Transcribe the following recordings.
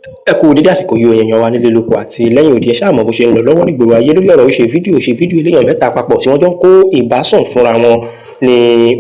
Ẹ kú dédé àsìkò yìí èèyàn wa nílé lóko àti lẹ́yìn òdì ẹ ṣáà mọ̀ bó ṣe ń lọ lọ́wọ́ nígboro ayé lórí ọ̀rọ̀ ṣe fídíò eléyàn mẹ́ta papọ̀ tí wọ́n jọ ń kó ìbásùn fúnra wọn ni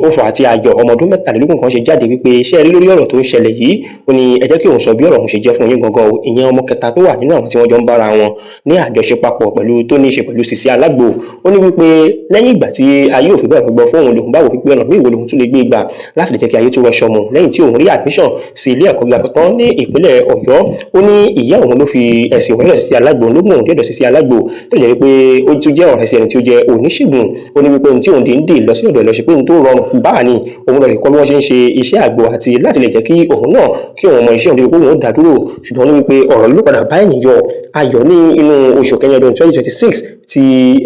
ó fà á tí Ayọ̀ ọmọ ọdún mẹ́tàlélógún kan ṣe jáde wípé iṣẹ́ rí lórí ọ̀rọ̀ tó ń ṣẹlẹ̀ yìí ó ní ẹ jẹ́ kí òun sọ bí ọ̀rọ̀ òun ṣe jẹ́ fún yín gangan o ìyẹn ọmọ kẹta tó wà nínú àwọn tí wọ́n jọ ń bára wọn ní àjọṣe papọ̀ pẹ̀lú tó ní í ṣe pẹ̀lú Sisi Alágbo ó ní wípé lẹ́yìn ìgbà tí ayé òfin bẹ̀rẹ̀ gbọ́ fún òun lòun bá wò wípé ọ̀nà míì wo lòun tún lè gbé gbà láti lè jẹ́ kí ayé tó rọṣọ mu lẹ́yìn tí òun rí admission sí ilé ẹ̀kọ́ gíga kan ní ìpínlẹ̀ Ọ̀yọ́ ó ní ìyá òun ló fi ẹ̀sìn òun lọ Sisi Alágbo ló mú òun dé ọ̀dọ̀ Sisi Alágbo tó jẹ́ wípé ó tún jẹ́ ọ̀rẹ́ sí ẹni tí ó jẹ́ oníṣègùn ó ní wípé ohun tí òun dé lọ sí ọ̀dọ̀ lọ ṣe pé ohun tó rọrùn báà ni òun lọ lè kọ́ bí wọ́n ṣe ń ṣe iṣẹ́ àgbo àti láti lè jẹ́ kí òun náà kí òun mọ iṣẹ́ òun wípé òun dá dúró ṣùgbọ́n ó ní wípé ọ̀rọ̀ ló padà bá ẹ̀yìn yọ Ayọ̀ ní inú oṣù kẹrin ọdún 2026 tí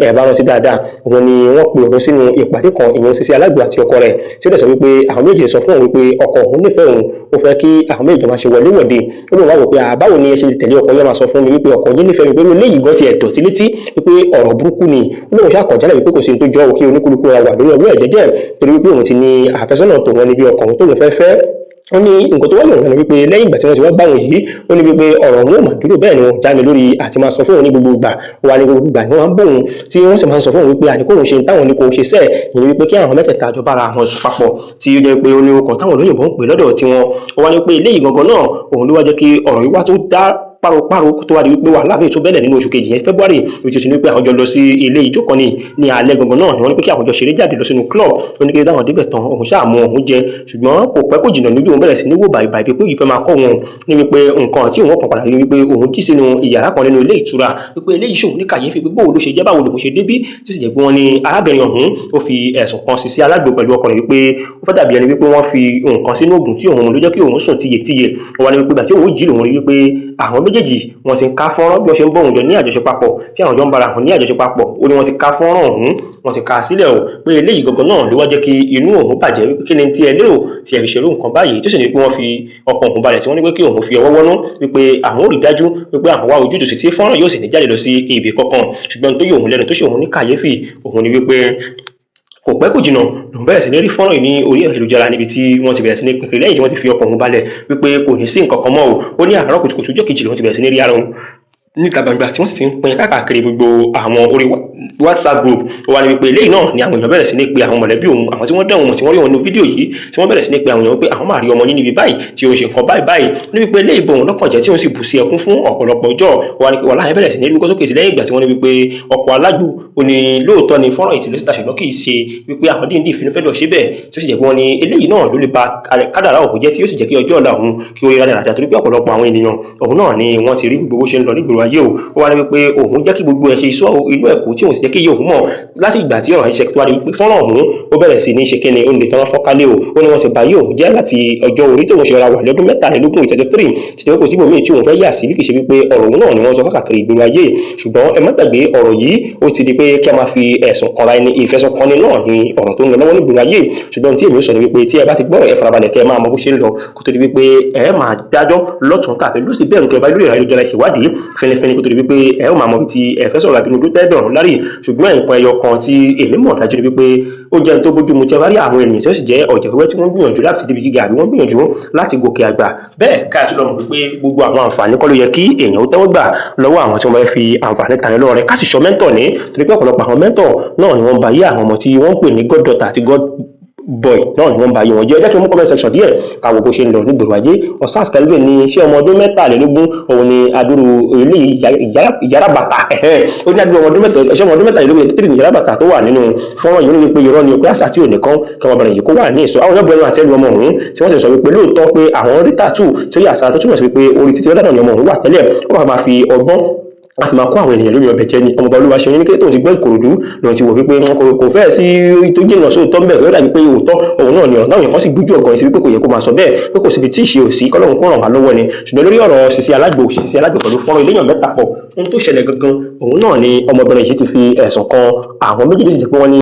ẹ bá rántí dáadáa òun ni wọ́n pe òun sínú ìpàdé kan ìyẹn Sisi Alágbo àti ọkọ rẹ̀ tí ó dẹ̀ sọ wípé àwọn méjì sọ fún òun wípé ọkọ òun nífẹ̀ẹ́ òun ó fẹ́ kí àwọn méjì máa ṣe wọléwọ̀de ó lóun wá wò pé báwo ni ẹ ṣe tẹ̀lé ọkọ yẹn máa sọ fún mi wípé ọkọ yín nífẹ̀ẹ́ mi pé eléyìí gan ti ẹ̀tọ́ tí létí wípé ọ̀rọ̀ burúkú ni ó lóun ṣàkọjálẹ̀ wípé kò sí ní tó jọ òkè oníkúlùkù ra wà lórí ọwọ́ ẹ̀jẹ̀jẹ̀ torí wípé òun ti ní àfẹ́sọ́nà tòun níbi ọkọ òun tóun fẹ́ ó ní nǹkan tó wá lòun wípé lẹ́yìn ìgbà tí wọ́n ti wá báwọn yìí ó ní wípé ọ̀rọ̀ òun ò mà dúró bẹ́ẹ̀ ni wọ́n já mi lórí àti máa sọ fún òun ní gbogbo ìgbà wà ní gbogbo ìgbà ni wọ́n bọ̀ òun tí wọ́n sì máa ń sọ fún òun wípé àníkó òun ṣe táwọn ní kò ṣe sẹ́ẹ̀ ìyẹn wípé kí àwọn mẹ́tẹ̀ẹ̀ta jọ bára àwọn sùn papọ̀ tí ó jẹ́ pé ó ní orúkọ táwọn olóyìnbó ń pè lọ́dọ̀ tiwọn ó wá ní pé eléyìí gangan náà òun ló wá jẹ́ kí ọ̀rọ̀ yìí wá tó dá páropáro tó wá di wípé wàhálà míì tó bẹ́lẹ̀ nínú oṣù kejì yẹn February which is ní pé àwọn jọ lọ sí ilé ijó kan ní alẹ́ gangan náà ni wọ́n ní pé kí àwọn jọ ṣeré jáde lọ sínú club ó ní pé táwọn débẹ̀ tán òun ṣáà mú òun jẹ ṣùgbọ́n kò pẹ́ kò jìnnà níbi òun bẹ̀rẹ̀ sí ní wò bàìbàì pé ìfẹ́ máa kọ́ wọn ní wípé nǹkan tí òun kàn padà rí wípé òun jí sínú ìyàrá kan nínú ilé ìtura wípé eléyìí ṣòun ní kàyéfì pé bóun ló ṣe jẹ́ báwo lòun ṣe débí tó sì jẹ́ pé wọ́n ní arábìnrin ọ̀hún ó fi ẹ̀sùn kan Sisi Alágbo pẹ̀lú ọkọ rẹ̀ wípé ó fẹ́ dàbí ẹni wípé wọ́n fi nǹkan sínú oògùn tí òun ló jẹ́ kí òun sùn tíyetíye wọ́n ní wípé gbà tí òun jí lòun rí wípé àwọn méjèèjì wọ́n ti ká fọ́nrán bí wọ́n ṣe ń bọ̀ òun jọ ní àjọṣe papọ̀ tí àwọn jọ ń bára hàn ní àjọṣe papọ̀ ó ní wọ́n ti ká fọ́nrán ọ̀hún wọ́n ti ká sílẹ̀ o pé eléyìí gangan náà ló wá jẹ́ kí inú òun bàjẹ́ wípé kí ni tí ẹ lérò tí ẹ fi ṣerú nǹkan báyìí tó sì ní pé wọ́n fi ọkàn òun balẹ̀ tí wọ́n ní pé kí òun fi ọwọ́ wọ́nú wípé àwọn ò rí dájú wípé àwọn wá ojútùú sí tí fọ́nrán yóò sì ní jáde lọ sí ibì kankan ṣùgbọ́n tó yọ òun lẹ́nu tó ṣe òun ní kàyéfì òun ni wípé kò pẹ́ kò jìnnà lòun bẹ̀rẹ̀ sí ní rí fọ́nrán yìí ní orí ayélujára níbi tí wọ́n ti bẹ̀rẹ̀ sí ní pínpín lẹ́yìn tí wọ́n ti fi ọkàn òun balẹ̀ wípé kò ní sí nǹkan kan mọ́ o ó ní àárọ̀ kùtùkùtù ọjọ́ kejì lòun ti bẹ̀rẹ̀ sí ní rí ara òun níta gbangba tí wọ́n sì ti ń pín káàkiri gbogbo àwọn orí WhatsApp group ó wá ní wípé eléyìí náà ni àwọn èèyàn bẹ̀rẹ̀ sí ní pe àwọn mọ̀lẹ́bí òun àwọn tí wọ́n dẹ̀wọ̀n tí wọ́n rí wọn nínú fídíò yìí tí wọ́n bẹ̀rẹ̀ sí ní pe àwọn èèyàn pé àwọn máa rí ọmọ yín níbi báyìí tí ó ń ṣe nǹkan báyìí ní wípé eléyìí bò wọn lọ́kàn jẹ́ tí wọ́n sì bù sí ẹkún fún ọ̀pọ̀lọpọ̀ ọjọ́ wàhálà yẹn bẹ̀rẹ̀ sí ní rí sókè sí lẹ́yìn ìgbà tí wọ́n ní wípé ọkọ̀ Alágbo ó ní lóòótọ́ ni fọ́nrán ìtìlẹ̀ síta ṣùgbọ́n kì í ṣe wípé àwọn díndín ìfinúfẹ́dọ̀ ṣe bẹ́ẹ̀ tí ó sì jẹ́ pé wọ́n ní eléyìí náà ló lè ba kádàrá òun jẹ́ tí ó sì jẹ́ kí ọjọ́ ọ̀la òun kí ó rí rádàràdà torí pé ọ̀pọ̀lọpọ̀ àwọn ènìyàn òun náà ni wọ́n ti rí gbogbo bó ṣe ń lọ nígboro ayé o ó wá ní wípé òun jẹ́ kí gbogbo ẹ̀ ṣe iṣọ́ inú ẹ̀kọ́ tí òun sì jẹ́ kí iye òun mọ̀ láti ìgbà tí ọ̀rọ̀ yẹn ṣe tó wá di wípé fọ́nrán òun ó bẹ̀rẹ̀ sí ní ṣe kíni ó lè tán fọ́nkálé o ó ní wọ́n ti báyé òun jẹ́ láti ọjọ́ orí tóun ṣe ra wà lọ́dún mẹ́tàlélógún ìtẹ́tẹ́ 3 títí kò sí ibòmíì tí òun fẹ́ yà sí bí kì í ṣe wípé ọ̀rọ̀ òun náà ni wọ́n sọ káàkiri ìgboro ayé ṣùgbọ́n ẹ má gbàgbé ọ̀rọ̀ yìí ó ti di pé kí a máa fi ẹ̀sùn kanra ẹni ìfẹ̀sùnkanni náà ni ọ̀rọ̀ tó ń lọ lọ́wọ́ nígboro ayé ṣùgbọ́n tí èmi sọ ni wípé tí ẹ bá ti gbọ́rọ̀ ẹ farabalẹ̀ kẹ́ ẹ máa mọ bó ṣe ń lọ kó tó di wípé ẹ máa dájọ́ lọ́tún tàbí lósì bẹ́ẹ̀ nǹkan ẹ bá lórí ayélujára ìṣèwádìí fẹnifẹni kó tó di wípé ẹ ó máa mọ bí ti ẹ fẹ́ sọ̀rọ̀ àbínú tó tẹ́ẹ̀dọ̀rùn lárí ṣùgbọ́n nǹkan ẹyọ kan tí èmi mọ̀ dájú ni wípé ó jẹ́ tó bójú mu tí a bá rí àwọn ènìyàn tí ó sì jẹ́ ọ̀jẹ̀ wẹ́wẹ́ tí wọ́n gbìyànjú láti débi gíga àbí wọ́n gbìyànjú láti gòkè àgbà bẹ́ẹ̀ káàtó lọ mọ̀ wípé gbogbo àwọn àǹfààní kọ́ ló yẹ kí èèyàn ó tẹ́wọ́ gbà lọ́wọ́ àwọn tí wọ́n bá fi àǹfààní tani lọ́rẹ ká sì sọ mẹ́ńtọ̀ ní torí pé ọ̀pọ̀lọpọ̀ àwọn mẹ́ńtọ̀ náà ni wọ́n bá yé àwọn ọmọ tí wọ́n ń pè ní god daughter àti god boy náà ni wọ́n bá yé wọn jẹ́ ẹjẹ́ tó mú comment section díẹ̀ káwọ́ bó ṣe ń lọ nígboro ayé Osas Kelvin ní iṣẹ́ ọmọ ọdún mẹ́tàlélógún òun ni adúrú ilé ìyára bàtà ó ní adúrú ọmọ ọdún mẹ́tàlélógún títí ìyára bàtà tó wà nínú fọ́nrán yìí ó ní wípé irọ́ ni pé àṣà tí ò nìkan kí ọmọbìnrin yìí kó wà ní ìsọ àwọn ọjọ́ bẹ̀rẹ̀ àtẹ́lu ọmọ òun tí wọ́n sì sọ wípé lóòótọ́ pé àwọn rí tàtù tí ó yà àṣà tó túmọ̀ sí wípé orí títí ọ̀dà ni ọmọ òun wà tẹ́lẹ̀ ó máa fi ọgbọ́n láti máa kó àwọn ènìyàn lórí ọbẹ̀ jẹ́ ni ọmọọba olúwa ṣe ní kí tóun ti gbọ́ Ìkòròdú lòun ti wò wípé kò fẹ́ sí tó jìnnà sóòótọ́ bẹ́ẹ̀ ló dàbí pé òótọ́ òun náà ni ọ̀nà àwọn èèyàn sì gbójú ọ̀gàn sí wípé kò yẹ kó máa sọ bẹ́ẹ̀ pé kò síbi tí ìṣe òsì kọ́lọ́run kó ràn wá lọ́wọ́ ni ṣùgbọ́n lórí ọ̀rọ̀ Sisi Alágbo pẹ̀lú fọ́nrán eléyàn mẹ́ta pọ̀ ohun tó ṣẹlẹ̀ gangan òun náà ni ọmọbìnrin yìí ti fi ẹ̀sùn kan àwọn méjèèjì ti pé wọ́n ní